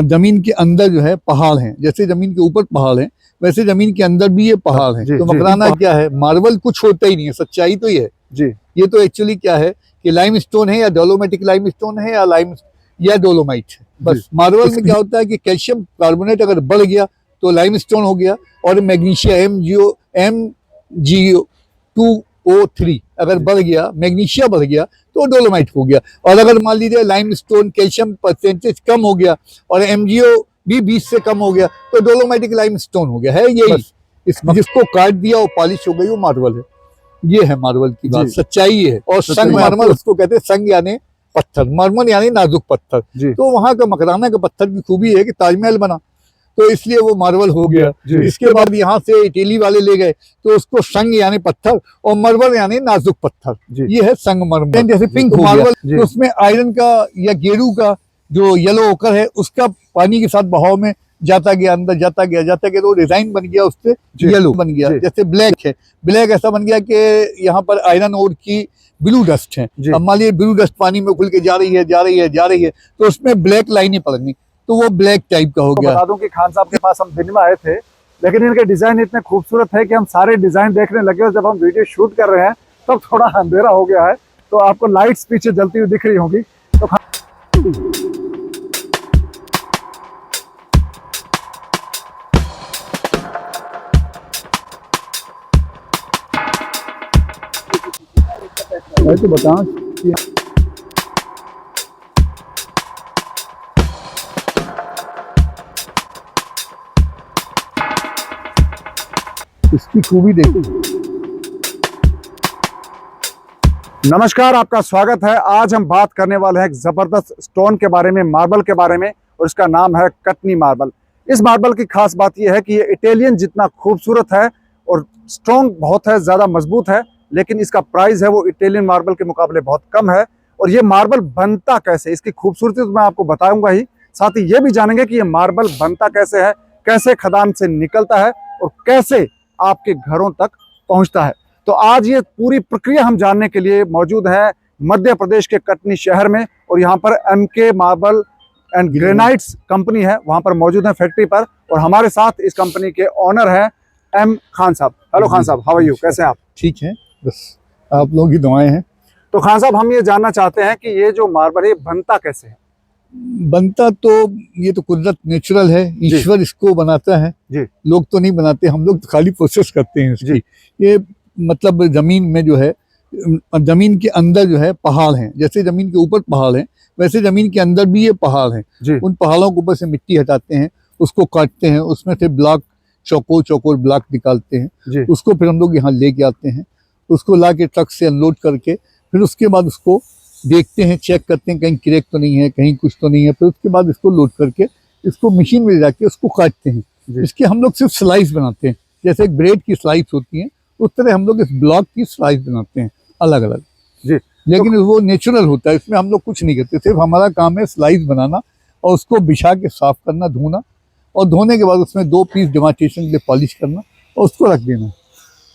जमीन के अंदर जो है पहाड़ हैं, जैसे जमीन के ऊपर पहाड़ हैं वैसे जमीन के अंदर भी ये पहाड़ हैं। तो मकराना क्या है, मार्बल कुछ होता ही नहीं है, सच्चाई तो ये है जी। ये तो एक्चुअली क्या है कि लाइमस्टोन है या डोलोमेटिक लाइमस्टोन है या डोलोमाइट है बस। मार्बल में क्या होता है कि कैल्शियम कार्बोनेट अगर बढ़ गया तो लाइमस्टोन हो गया, और मैग्नीशिया MgO2O3 अगर बढ़ गया, मैग्नीशिया बढ़ गया तो डोलोमाइट हो गया। और अगर मान लीजिए लाइमस्टोन कैल्शियम परसेंटेज कम हो गया और MgO भी 20 से कम हो गया तो डोलोमेटिक लाइमस्टोन हो गया है। यही जिसको काट दिया वो पॉलिश हो गई, वो मार्बल है। ये है मार्बल की बात, सच्चाई ये है। और संग मरमर उसको कहते हैं, संग यानी पत्थर, मरमर यानी नाजुक पत्थर। तो वहां का मकराना का पत्थर की खूबी है कि ताजमहल बना तो इसलिए वो मार्बल हो गया। इसके बाद यहाँ से इटली वाले ले गए तो उसको संग यानी पत्थर और मरमर यानी नाजुक पत्थर। ये है संगमरमर। जैसे पिंक मार्बल तो उसमें आयरन का या गेरू का जो येलो ओकर है उसका पानी के साथ बहाव में जाता गया, अंदर जाता गया तो डिजाइन बन गया, उससे येलो बन गया। जैसे ब्लैक है, ब्लैक ऐसा बन गया कि यहाँ पर आयरन ओर की ब्लू डस्ट है। अब मान लीजिए ब्लू डस्ट पानी में खुल के जा रही है तो उसमें ब्लैक लाइनें पड़नी तो वो ब्लैक टाइप का हो गया। बता दूं कि खान साहब के पास हम दिन में आए थे, लेकिन इनके डिजाइन इतने खूबसूरत है कि हम सारे डिजाइन देखने लगे और जब हम वीडियो शूट कर रहे हैं तब तो थोड़ा अंधेरा हो गया है, तो आपको लाइट्स पीछे जलती हुई दिख रही होगी। तो तो बताओ इसकी खूबी देखो। नमस्कार, आपका स्वागत है। आज हम बात करने वाले हैं एक जबरदस्त स्टोन के बारे में, मार्बल के बारे में, और इसका नाम है कटनी मार्बल। इस मार्बल की खास बात यह है कि ये इटालियन जितना खूबसूरत है और स्ट्रॉन्ग बहुत है, ज्यादा मजबूत है, लेकिन इसका प्राइस है वो इटालियन मार्बल के मुकाबले बहुत कम है। और ये मार्बल बनता कैसे, इसकी खूबसूरती तो मैं आपको बताऊंगा ही, साथ ही ये भी जानेंगे कि ये मार्बल बनता कैसे है, कैसे खदान से निकलता है और कैसे आपके घरों तक पहुंचता है। तो आज ये पूरी प्रक्रिया हम जानने के लिए मौजूद है मध्य प्रदेश के कटनी शहर में, और यहाँ पर MK marble and granites company है, वहां पर मौजूद है फैक्ट्री पर। और हमारे साथ इस कंपनी के ओनर हैं M खान साहब। हेलो खान साहब, हाउ आर यू, कैसे हैं आप? ठीक है, बस आप लोगों की दुआएं हैं। तो खान साहब, हम ये जानना चाहते हैं कि ये जो मार्बल है बनता कैसे है? बनता तो ये तो कुदरत, नेचुरल है, ईश्वर इसको बनाता है जी। लोग तो नहीं बनाते, हम लोग तो खाली प्रोसेस करते हैं इसकी। ये मतलब जमीन में जो है, जमीन के अंदर जो है पहाड़ हैं, जैसे जमीन के ऊपर पहाड़ हैं वैसे जमीन के अंदर भी ये पहाड़ हैं। उन पहाड़ों के ऊपर से मिट्टी हटाते हैं, उसको काटते हैं, उसमें से ब्लॉक चौकोर ब्लॉक निकालते हैं, उसको फिर हम लोग यहाँ लेके आते हैं, उसको ला के ट्रक से अनलोड करके फिर उसके बाद उसको देखते हैं, चेक करते हैं कहीं क्रैक तो नहीं है, कहीं कुछ तो नहीं है। फिर उसके बाद इसको लोड करके इसको मशीन में जाके उसको काटते हैं। इसके हम लोग सिर्फ स्लाइस बनाते हैं, जैसे एक ब्रेड की स्लाइस होती है उस तरह हम लोग इस ब्लॉक की स्लाइस बनाते हैं अलग अलग जी। लेकिन तो वो नेचुरल होता है, इसमें हम लोग कुछ नहीं करते, सिर्फ हमारा काम है स्लाइस बनाना और उसको बिछा के साफ करना, धोना, और धोने के बाद उसमें 2 पीस डेमार्केशन के लिए पॉलिश करना और उसको रख देना।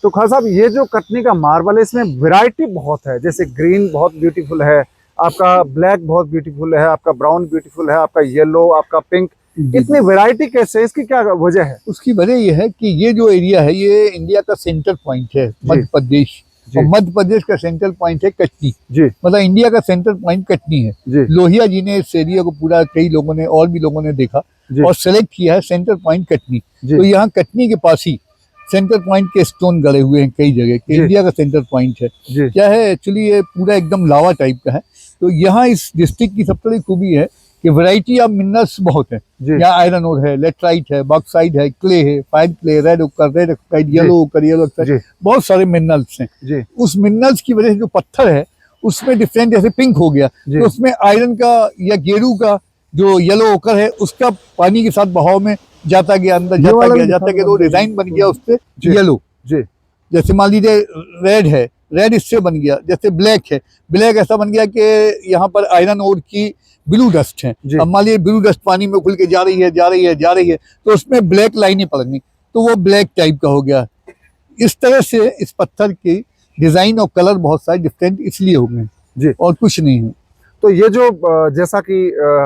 तो खान साहब, ये जो कटनी का मार्बल है इसमें वैरायटी बहुत है, जैसे ग्रीन बहुत ब्यूटीफुल है, आपका ब्लैक बहुत ब्यूटीफुल है, आपका ब्राउन ब्यूटीफुल है, आपका येलो, आपका पिंक, इतनी वैरायटी कैसे, इसकी क्या वजह है? उसकी वजह ये है कि ये जो एरिया है ये इंडिया का सेंटर पॉइंट है, मध्य प्रदेश, और मध्य प्रदेश का सेंट्रल पॉइंट है कटनी जी। मतलब इंडिया का सेंट्रल पॉइंट कटनी है जी। लोहिया जी ने इस एरिया को पूरा, कई लोगों ने और भी लोगों ने देखा और सेलेक्ट किया है सेंट्रल पॉइंट कटनी। तो यहाँ कटनी के पास ही सेंटर पॉइंट के स्टोन गड़े हुए हैं कई जगह के, इंडिया का सेंटर पॉइंट है। क्या है एक्चुअली, ये पूरा एकदम लावा टाइप का है। तो यहाँ इस डिस्ट्रिक्ट की सबसे बड़ी खूबी है कि वैरायटी ऑफ मिनरल्स बहुत है। यहाँ आयरन ओर है, लेटराइट है, बॉक्साइट है, क्ले है, fire clay, red oxide, yellow oxide, बहुत सारे मिनरल्स हैं। उस मिनरल्स की वजह से जो पत्थर है उसमें डिफरेंट, जैसे पिंक हो गया तो उसमें आयरन का या गेरू का जो येलो ओकर है उसका पानी के साथ बहाव में जाता गया, अंदर जाता गया तो डिजाइन बन गया उससे येलो। जैसे मान लीजिए रेड है, रेड इससे बन गया। जैसे ब्लैक है, ब्लैक ऐसा बन गया कि यहाँ पर आयरन ओर की ब्लू डस्ट है। अब मान लीजिए ब्लू डस्ट पानी में खुल के जा रही है तो उसमें ब्लैक लाइनें पड़नी तो वो ब्लैक टाइप का हो गया। इस तरह से इस पत्थर की डिजाइन और कलर बहुत सारे डिफरेंट इसलिए हो गए और कुछ नहीं है। तो ये जो जैसा कि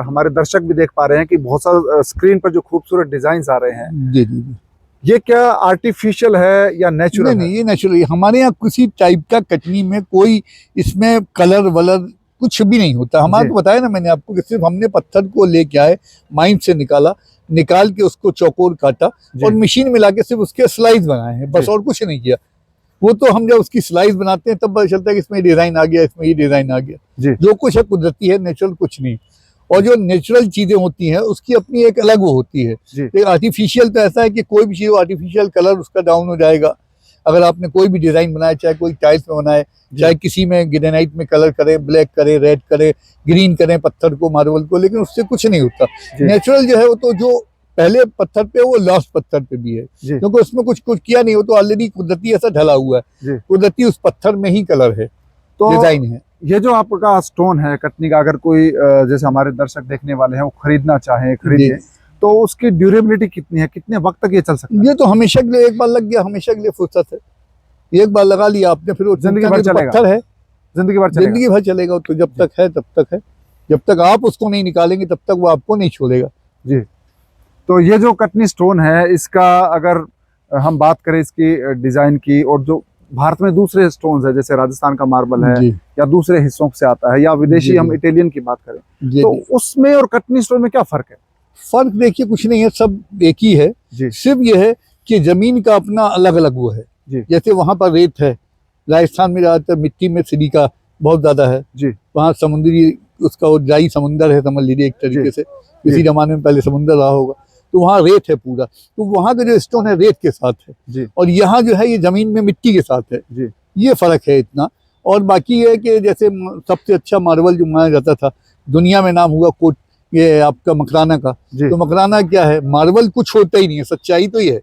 हमारे दर्शक भी देख पा रहे हैं कि बहुत सारे स्क्रीन पर जो खूबसूरत डिजाइन आ रहे हैं, जी जी जी। ये क्या आर्टिफिशियल है या नेचुरल नहीं है? नहीं, ये नेचुरल। हमारे यहाँ किसी टाइप का कटनी में कोई इसमें कलर वलर कुछ भी नहीं होता। हमारा जी। तो बताया ना मैंने आपको कि सिर्फ हमने पत्थर को लेके आए, माइन से निकाल के उसको चौकोर काटा जी। और मशीन में लाके सिर्फ उसके स्लाइस बनाए हैं, बस, जी। और कुछ नहीं किया। वो तो हम जब उसकी स्लाइस बनाते हैं तब पता चलता है कि इसमें ये डिजाइन आ गया, इसमें ये डिजाइन आ गया। जी। जो कुछ है कुदरती है, नेचुरल कुछ नहीं। और जो नेचुरल चीजें होती हैं उसकी अपनी एक अलग वो होती है। जी। आर्टिफिशियल तो ऐसा है कि कोई भी चीज आर्टिफिशियल कलर उसका डाउन हो जाएगा। अगर आपने कोई भी डिजाइन बनाया, चाहे कोई टाइल्स में बनाए, चाहे किसी में ग्रेनाइट में कलर करें, ब्लैक करें, रेड करें, ग्रीन करें पत्थर को, मार्बल को, लेकिन उससे कुछ नहीं होता। नेचुरल जो है वो तो जो पहले पत्थर पे वो लास्ट पत्थर पे भी है, क्योंकि उसमें कुछ किया नहीं, वो तो ऑलरेडी कुदरती ऐसा ढला हुआ है। कुदरती उस पत्थर में ही कलर है, तो डिजाइन है। ये जो आपका स्टोन है कटनी का, अगर कोई जैसे हमारे दर्शक देखने वाले हैं वो खरीदना चाहें, खरीदें, तो उसकी ड्यूरेबिलिटी कितनी है, कितने वक्त तक ये चल सकता है? ये तो हमेशा के लिए, एक बार लग गया हमेशा के लिए फुर्सत है। एक बार लगा लिया आपने, फिर वो जिंदगी भर चलेगा। पत्थर है, जिंदगी भर चलेगा। जिंदगी भर चलेगा। तो जब तक है तब तक है, जब तक आप उसको नहीं निकालेंगे तब तक वो आपको नहीं छोड़ेगा। जी। तो ये जो कटनी स्टोन है, इसका अगर हम बात करें इसकी डिजाइन की, और जो भारत में दूसरे स्टोन्स है जैसे राजस्थान का मार्बल है या दूसरे हिस्सों से आता है, या विदेशी हम इटालियन की बात करें, तो उसमें और कटनी स्टोन में क्या फर्क है? फर्क देखिए कुछ नहीं है, सब एक ही है। सिर्फ ये है कि जमीन का अपना अलग अलग वो है। जैसे वहां पर रेत है, राजस्थान में ज्यादातर मिट्टी में सिलिका बहुत ज्यादा है। वहाँ समुद्री उसका वो ड्राई समुंदर है, समझ लीजिए एक तरीके से, किसी जमाने में पहले समुंदर रहा होगा, तो वहाँ रेत है पूरा, तो वहाँ का जो स्टोन है रेत के साथ है, और यहाँ जो है ये जमीन में मिट्टी के साथ है। ये फर्क है इतना। और बाकी है कि जैसे सबसे अच्छा मार्बल जो माना जाता था दुनिया में, नाम हुआ कोट ये आपका मकराना का। तो मकराना क्या है, मार्बल कुछ होता ही नहीं है, सच्चाई तो ये है।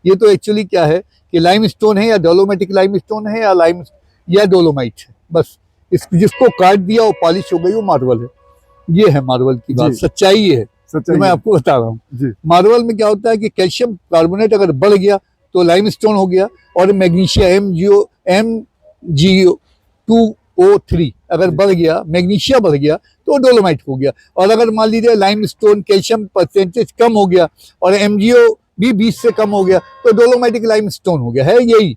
ये तो एक्चुअली क्या है कि लाइम स्टोन है, या डोलोमेटिक लाइम स्टोन है, या डोलोमाइट है, बस। जिसको काट दिया वो पॉलिश हो गई, वो मार्बल है। ये है मार्बल की बात, सच्चाई ये है जो मैं आपको बता रहा हूँ। मार्बल में क्या होता है कि कैल्शियम कार्बोनेट अगर बढ़ गया तो लाइम स्टोन हो गया, और मैग्नीशिया MgO2O3 अगर बढ़ गया, मैग्नीशिया बढ़ गया तो डोलोमाइट हो गया। और अगर मान लीजिए लाइम स्टोन कैल्शियम परसेंटेज कम हो गया और MgO भी 20 से कम हो गया तो डोलोमाइटिक लाइम स्टोन हो गया। है यही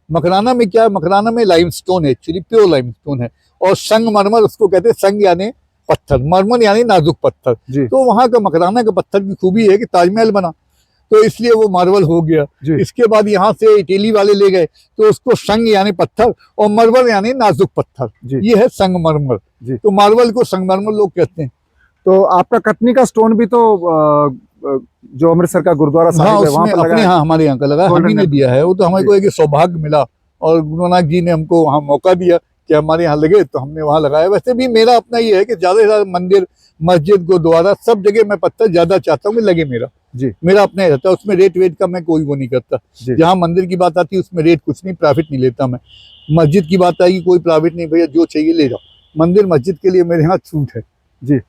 मकराना में क्या है, मकराना में लाइम स्टोन है, एक्चुअली प्योर लाइम स्टोन है। और संगमरमर उसको कहते हैं, संग यानी पत्थर, मरमर यानी नाजुक पत्थर। तो वहां का मकराना का पत्थर की खूबी है कि ताजमहल बना, तो इसलिए वो मार्बल हो गया। इसके बाद यहाँ से इटली वाले ले गए तो उसको संग यानी पत्थर और मरमर यानी नाजुक पत्थर, ये है संगमरमर। तो मार्बल को संगमरमर लोग कहते हैं। तो आपका कटनी का स्टोन भी तो जो अमृतसर का गुरुद्वारा साहिब है वहाँ पर लगा है? हाँ, हमारे यहाँ का लगा, हम ही ने दिया है। वो तो हमें को एक सौभाग्य मिला और गुरु नानक जी ने हमको वहाँ मौका दिया कि हमारे यहाँ लगे, तो हमने वहाँ लगाया। वैसे भी मेरा अपना ये है कि ज्यादा से ज्यादा मंदिर, मस्जिद, गुरुद्वारा, सब जगह मैं पत्थर ज्यादा चाहता हूँ कि लगे मेरा अपना ही रहता है। उसमें रेट वेट का मैं कोई वो नहीं करता। जहाँ मंदिर की बात आती है उसमें रेट कुछ नहीं, प्रॉफिट नहीं लेता मैं। मस्जिद की बात आएगी, कोई प्रॉफिट नहीं, भैया जो चाहिए ले जाओ। मंदिर मस्जिद के लिए मेरे यहाँ छूट है। जी।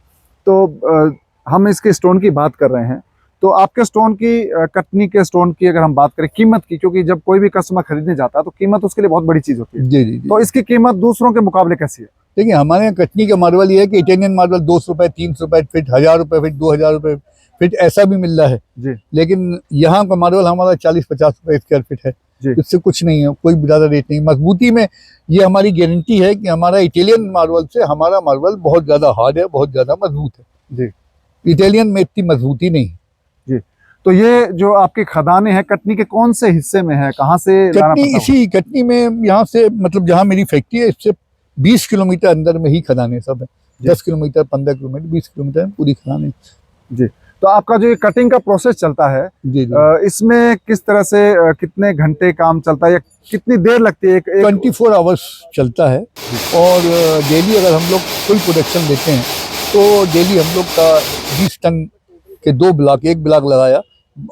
तो हम इसके स्टोन की बात कर रहे हैं, तो आपके स्टोन की, कटनी के स्टोन की अगर हम बात करें कीमत की, क्योंकि जब कोई भी कस्टमर खरीदने जाता है तो कीमत उसके लिए बहुत बड़ी चीज होती है। जी। तो इसकी कीमत दूसरों के मुकाबले कैसी है? देखिए हमारे यहाँ कटनी का मार्बल ये है कि इटालियन मार्बल 200 रुपए, 300 रुपए फीट, 1000 रुपए फीट, 2000 रुपए फीट ऐसा भी मिल रहा है। लेकिन यहाँ का मार्बल हमारा 40-50 रुपए स्क्वायर फीट है, इससे कुछ नहीं है, कोई ज्यादा रेट नहीं। मजबूती में ये हमारी गारंटी है कि हमारा इटालियन मार्बल से हमारा मार्बल बहुत ज्यादा हार्ड है, बहुत ज्यादा मजबूत है। इटालियन में इतनी मजबूती नहीं। तो ये जो आपकी खदानें हैं कटनी के कौन से हिस्से में है, कहाँ से कटनी? इसी कटनी में, यहाँ से मतलब जहाँ मेरी फैक्ट्री है इससे 20 किलोमीटर अंदर में ही खदानें सब है। 10 किलोमीटर, 15 किलोमीटर, 20 किलोमीटर पूरी खदानें। जी। तो आपका जो ये कटिंग का प्रोसेस चलता है, इसमें किस तरह से कितने घंटे काम चलता है या कितनी देर लगती है? 24 आवर्स चलता है। और डेली अगर हम लोग फुल प्रोडक्शन देते हैं तो डेली हम लोग का 20 टन के 2 ब्लॉक, एक ब्लॉक लगाया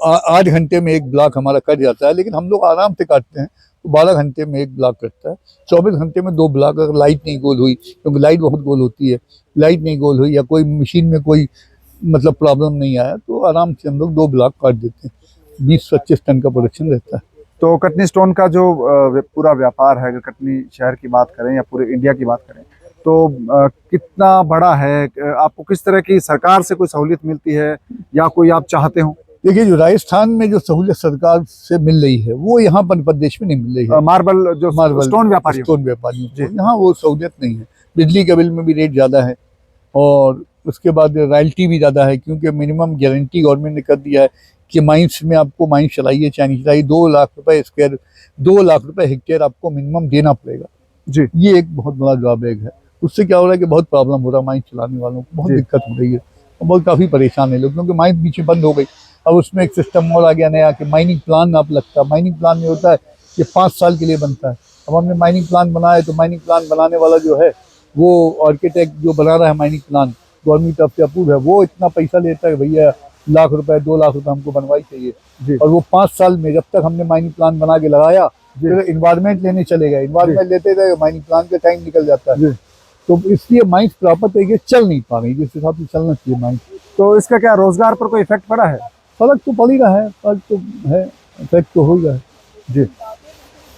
8 घंटे में एक ब्लॉक हमारा कट जाता है। लेकिन हम लोग आराम से काटते हैं तो 12 घंटे में एक ब्लॉक कटता है। 24 घंटे में 2 ब्लॉक, अगर लाइट नहीं गोल हुई, क्योंकि लाइट बहुत गोल होती है, लाइट नहीं गोल हुई या कोई मशीन में कोई मतलब प्रॉब्लम नहीं आया तो आराम से हम लोग 2 ब्लॉक काट देते हैं। 20-25 टन का प्रोडक्शन रहता है। तो कटनी स्टोन का जो पूरा व्यापार है, अगर कटनी शहर की बात करें या पूरे इंडिया की बात करें, तो कितना बड़ा है, आपको किस तरह की सरकार से कोई सहूलियत मिलती है या कोई आप चाहते हो? देखिए, जो राजस्थान में जो सहूलियत सरकार से मिल रही है वो यहाँ मध्य प्रदेश में नहीं मिल रही है। मार्बल जो मार्बल स्टोन व्यापारी स्टोन व्यापारियों को यहाँ वो सहूलियत नहीं है। बिजली के बिल में भी रेट ज़्यादा है और उसके बाद रॉयल्टी भी ज़्यादा है, क्योंकि मिनिमम गारंटी गवर्नमेंट ने कर दिया है कि माइंस में आपको माइंस चलाइए चाहे नहीं चलाइए 2 लाख रुपए स्क्वायर 2 लाख रुपए हेक्टेयर आपको मिनिमम देना पड़ेगा जी। ये एक बहुत बड़ा ड्रॉबैक है। उससे क्या हो रहा है कि बहुत प्रॉब्लम हो रहा है, माइंस चलाने वालों को बहुत दिक्कत हो रही है और बहुत काफ़ी परेशान है लोग, क्योंकि माइंस बीच में बंद हो गई। अब उसमें एक सिस्टम और आ गया नया कि माइनिंग प्लान आप लगता है। माइनिंग प्लान में होता है कि 5 साल के लिए बनता है। अब हमने माइनिंग प्लान बनाया तो माइनिंग प्लान बनाने वाला जो है वो आर्किटेक्ट जो बना रहा है माइनिंग प्लान गवर्नमेंट तरफ से अप्रूव है, वो इतना पैसा लेता है भैया 1 लाख रुपए 2 लाख रुपए हमको बनवाई चाहिए। और वो 5 साल में जब तक हमने माइनिंग प्लान बना के लगाया फिर इन्वायरमेंट लेने चले गए, इन्वायरमेंट लेते गए माइनिंग प्लान का टाइम निकल जाता है। तो इसलिए माइंस प्रॉपर तरीके से चल नहीं पा रही जिस हिसाब से चलना चाहिए माइंस। तो इसका क्या रोजगार पर कोई इफेक्ट पड़ा है? फर्क तो पड़ ही रहा है, फर्क तो है, इफेक्ट तो हो ही रहा है जी।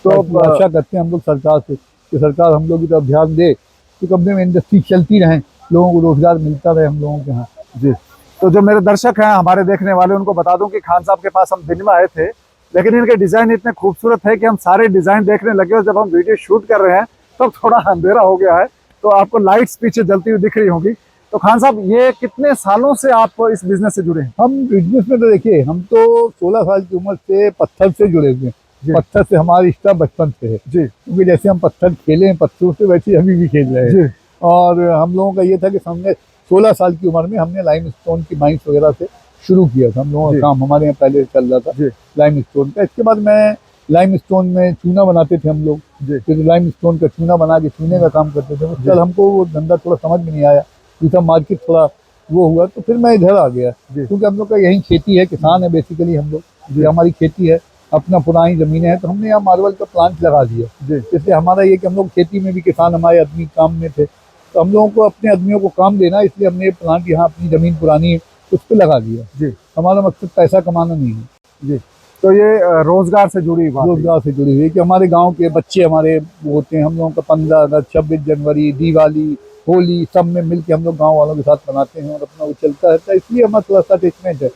तो आशा करते हैं हम लोग सरकार से कि सरकार हम लोग की तरफ ध्यान दे कि कंपनी में इंडस्ट्री चलती रहे, लोगों को रोजगार मिलता रहे हम लोगों के यहाँ जी। तो जो मेरे दर्शक हैं हमारे देखने वाले उनको बता दूं कि खान साहब के पास हम दिन में आए थे, लेकिन इनके डिजाइन इतने खूबसूरत है कि हम सारे डिजाइन देखने लगे और जब हम वीडियो शूट कर रहे हैं तो थोड़ा अंधेरा हो गया है, तो आपको लाइट्स पीछे जलती हुई दिख रही होंगी। तो खान साहब ये कितने सालों से आप इस बिजनेस से जुड़े हैं? हम बिजनेस में तो देखिए हम तो 16 साल की उम्र से पत्थर से जुड़े हुए हैं। पत्थर से हमारी रिश्ता बचपन से है जी, क्योंकि जैसे हम पत्थर खेले हैं पत्थरों से वैसे अभी भी खेल रहे हैं। और हम लोगों का ये था कि हमने 16 साल की उम्र में हमने लाइम स्टोन की माइंस वगैरह से शुरू किया था। हम लोगों का काम हमारे यहाँ पहले चल रहा था लाइम स्टोन का। इसके बाद मैं लाइम स्टोन में चूना बनाते थे हम लोग, फिर लाइम स्टोन का चूना बना के चूने का काम करते थे। कल हमको वो धंधा थोड़ा समझ में नहीं आया, जैसा मार्केट थोड़ा वो हुआ तो फिर मैं इधर आ गया, क्योंकि हम लोग का यही खेती है, किसान है बेसिकली हम लोग, ये हमारी खेती है, अपना पुरानी ज़मीन है, तो हमने यहाँ मार्बल का प्लांट लगा दिया। इसलिए हमारा ये कि हम लोग खेती में भी किसान हमारे आदमी काम में थे, तो हम लोगों को अपने आदमियों को काम देना, इसलिए हमने ये प्लांट यहाँ अपनी ज़मीन पुरानी है उस पर लगा दिया। हमारा मकसद पैसा कमाना नहीं है जी। तो ये रोजगार से जुड़ी बात, रोजगार से जुड़ी हुई कि हमारे गांव के बच्चे हमारे होते हैं, हम लोगों का 15 अगस्त 26 जनवरी दिवाली होली सब में मिलके हम लोग गांव वालों के साथ मनाते हैं और अपना वो चलता रहता है। इसलिए हमारा थोड़ा सा अटैचमेंट है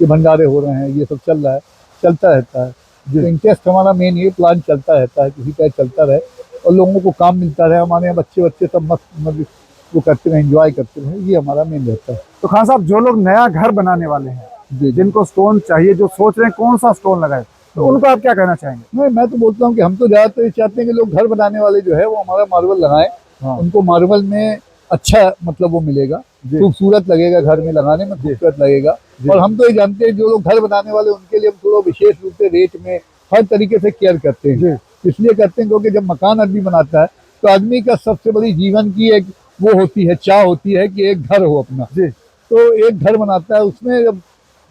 कि भंडारे हो रहे हैं, ये सब चल रहा है, चलता रहता है। जो इंटरेस्ट हमारा मेन ये प्लान चलता रहता है, किसी तरह चलता रहे और लोगों को काम मिलता रहे। हमारे यहाँ बच्चे सब मस्त वो करते रहे, एंजॉय करते रहे, ये हमारा मेन रहता है। तो खान साहब जो लोग नया घर बनाने वाले हैं, जिनको स्टोन चाहिए, जो सोच रहे हैं कौन सा स्टोन लगाए, तो उनको आप क्या कहना चाहेंगे? मैं तो बोलता हूँ कि हम तो ज़्यादातर चाहते हैं कि लोग घर बनाने वाले जो है वो हमारा मार्बल लगाएं। उनको मार्बल में अच्छा मतलब वो मिलेगा, खूबसूरत लगेगा, घर में लगाने में खूबसूरत लगेगा। और हम तो ये जानते हैं जो लोग घर बनाने वाले उनके लिए हम थोड़ा विशेष रूप से रेट में हर तरीके से केयर करते हैं। इसलिए करते हैं क्योंकि जब मकान आदमी बनाता है तो आदमी का सबसे बड़ी जीवन की एक वो होती है, चाह होती है कि एक घर हो अपना। तो एक घर बनाता है, उसमें जब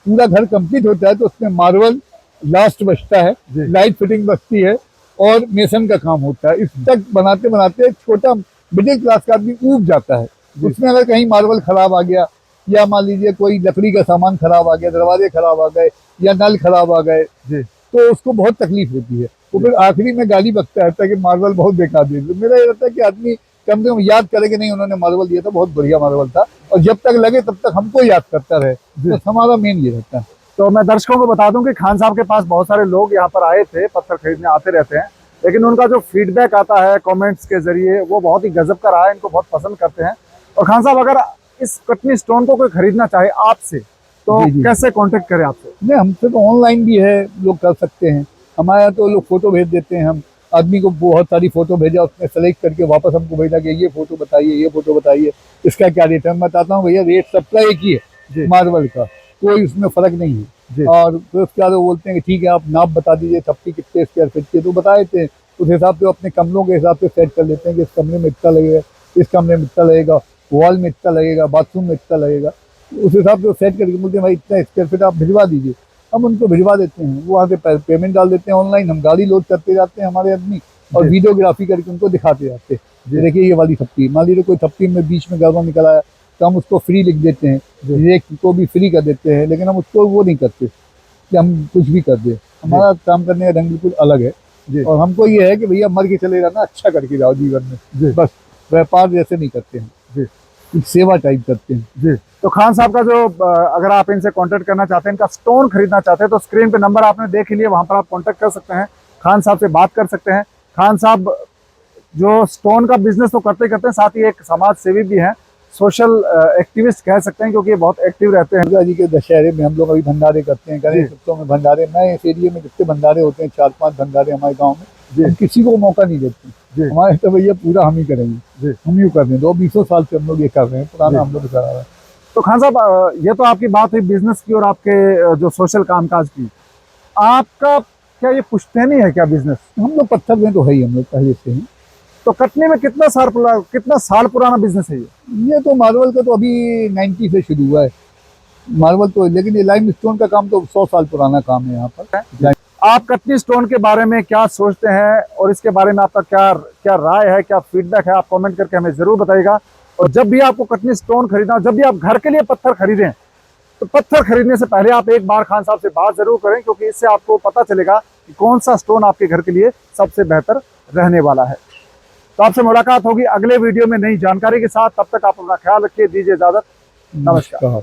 पूरा घर कंप्लीट होता है तो उसमें मार्बल लास्ट बचता है, लाइट फिटिंग बचती है और मेसन का काम होता है। इस तक बनाते बनाते छोटा मिडिल क्लास का आदमी ऊब जाता है। उसमें अगर कहीं मार्बल खराब आ गया या मान लीजिए कोई लकड़ी का सामान खराब आ गया, दरवाजे खराब आ गए या नल खराब आ गए, तो उसको बहुत तकलीफ होती है। तो फिर आखिरी में गाली बकता रहता है कि मार्बल बहुत बेकार दे दिया। मेरा ये रहता है कि आदमी कम से कम याद करेंगे नहीं उन्होंने मार्बल दिया था, बहुत बढ़िया मार्बल था, और जब तक लगे तब तक हमको याद करता रहे, तो हमारा मेन ये रहता है। तो मैं दर्शकों को बता दूं कि खान साहब के पास बहुत सारे लोग यहाँ पर आए थे, पत्थर खरीदने आते रहते हैं, लेकिन उनका जो फीडबैक आता है कमेंट्स के जरिए वो बहुत ही गजब का रहा है, इनको बहुत पसंद करते हैं। और खान साहब अगर इस कटनी स्टोन को कोई खरीदना चाहे आपसे तो कैसे कांटेक्ट करें आपसे? नहीं, हमसे तो ऑनलाइन भी है, लोग कर सकते हैं। हमारे यहाँ तो लोग फोटो भेज देते हैं, हम आदमी को बहुत सारी फोटो भेजा, उसमें सेलेक्ट करके वापस हमको भेजा कि ये फोटो बताइए, ये फोटो बताइए, इसका क्या रेट है। मैं बताता हूँ भैया रेट सबका एक ही है मार्बल का, कोई उसमें फर्क नहीं है। और फिर उसके बाद वो बोलते हैं कि ठीक है आप नाप बता दीजिए छप्पी कितने स्क्वायर फीट की, तो बता देते हैं। उस हिसाब से अपने कमरों के हिसाब से सेट कर लेते हैं कि इस कमरे में इतना लगेगा, इस कमरे में इतना लगेगा, वॉल में इतना लगेगा, बाथरूम में इतना लगेगा। उस हिसाब से सेट करके बोलते हैं भाई इतना स्क्वायर फीट आप भिजवा दीजिए, हम उनको भिजवा देते हैं। वो वहाँ से पेमेंट डाल देते हैं ऑनलाइन, हम गाड़ी लोड करते जाते हैं हमारे आदमी और वीडियोग्राफी करके उनको दिखाते जाते हैं। देखिए ये वाली थप्पी, मान लीजिए कोई थप्पी में बीच में गड़बड़ निकल आया तो हम उसको फ्री लिख देते हैं, रेट को भी फ्री कर देते हैं, लेकिन हम उसको वो नहीं करते कि हम कुछ भी कर दें। हमारा काम करने का ढंग बिल्कुल अलग है और हमको ये है कि भैया मर के चले जाना, अच्छा करके जाओ जीवन में बस। व्यापार जैसे नहीं करते हैं जी। एक सेवा टाइप करते हैं। जी। तो खान साहब का जो अगर आप इनसे कांटेक्ट करना चाहते हैं, इनका स्टोन खरीदना चाहते हैं, तो स्क्रीन पे नंबर आपने देख ही लिया, वहां पर आप कांटेक्ट कर सकते हैं, खान साहब से बात कर सकते हैं। खान साहब जो स्टोन का बिजनेस तो करते करते हैं, साथ ही एक समाज सेवी भी हैं, सोशल एक्टिविस्ट कह सकते हैं, क्योंकि ये बहुत एक्टिव रहते हैं। दुर्गा जी के दशहरे में हम लोग अभी भंडारे करते हैं, गणेश उत्सव में भंडारे। मैं इस एरिया में जितने भंडारे होते हैं 4-5 भंडारे हमारे गाँव में, हम किसी को मौका नहीं देते। हमारे तो भैया पूरा हम ही करेंगे, हम ही कर रहे हैं। 200 साल से हम लोग ये कर रहे हैं, पुराना हम लोग करा रहे हैं। तो खान साहब ये तो आपकी बात हुई बिजनेस की और आपके जो सोशल कामकाज की, आपका क्या ये पुश्तैनी है क्या बिजनेस? हम लोग पत्थर में तो है ही, हम लोग पहले से हैं। तो कटनी में कितना साल पुराना बिजनेस है ये तो मार्बल का तो अभी 90 से शुरू हुआ है मार्बल तो, लेकिन ये लाइम स्टोन का काम तो 100 साल पुराना काम है यहाँ पर। आप कटनी स्टोन के बारे में क्या सोचते हैं और इसके बारे में आपका क्या राय है, क्या फीडबैक है, आप कमेंट करके हमें जरूर बताइएगा। और जब भी आपको कटनी स्टोन खरीदना, जब भी आप घर के लिए पत्थर खरीदें, तो पत्थर खरीदने से पहले आप एक बार खान साहब से बात जरूर करें, क्योंकि इससे आपको पता चलेगा कि कौन सा स्टोन आपके घर के लिए सबसे बेहतर रहने वाला है। तो आपसे मुलाकात होगी अगले वीडियो में नई जानकारी के साथ। तब तक आप अपना ख्याल रखिए, दीजिए इजाजत। नमस्कार।